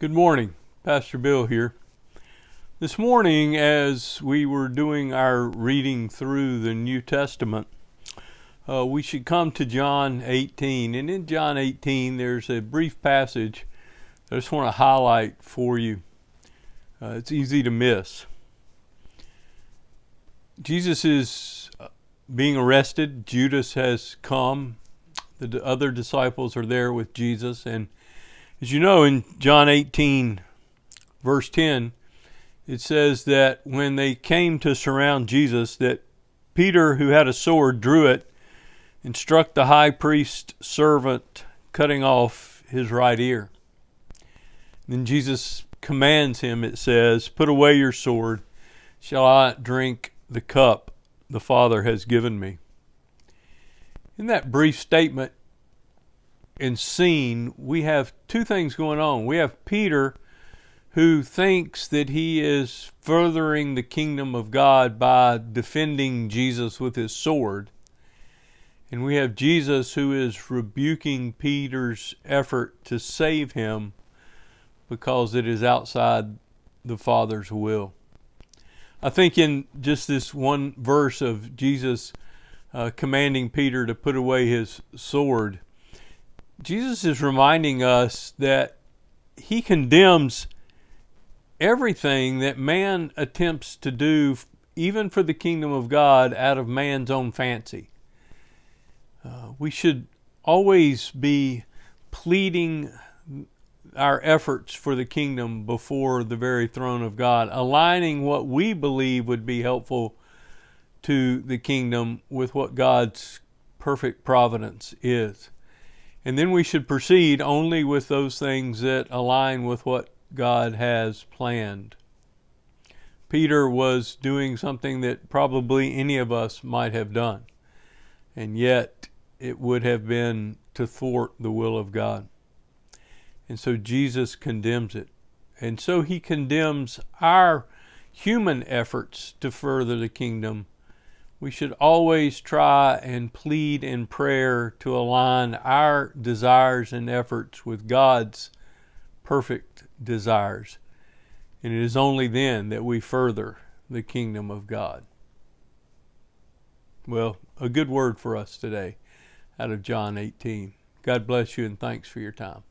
Good morning, Pastor Bill here. This morning, as we were doing our reading through the New Testament, we should come to John 18. And in John 18, there's a brief passage I just want to highlight for you. It's easy to miss. Jesus is being arrested. Judas has come. The other disciples are there with Jesus. And as you know, in John 18, verse 10, it says that when they came to surround Jesus, that Peter, who had a sword, drew it and struck the high priest's servant, cutting off his right ear. Then Jesus commands him, it says, "Put away your sword. Shall I not drink the cup the Father has given me?" In that brief statement and scene, we have two things going on. We have Peter, who thinks that he is furthering the kingdom of God by defending Jesus with his sword. And we have Jesus, who is rebuking Peter's effort to save him because it is outside the Father's will. I think in just this one verse of Jesus commanding Peter to put away his sword, Jesus is reminding us that he condemns everything that man attempts to do, even for the kingdom of God, out of man's own fancy. We should always be pleading our efforts for the kingdom before the very throne of God, aligning what we believe would be helpful to the kingdom with what God's perfect providence is. And then we should proceed only with those things that align with what God has planned. Peter was doing something that probably any of us might have done, and yet it would have been to thwart the will of God. And so Jesus condemns it. And so he condemns our human efforts to further the kingdom. We should always try and plead in prayer to align our desires and efforts with God's perfect desires. And it is only then that we further the kingdom of God. Well, a good word for us today out of John 18. God bless you and thanks for your time.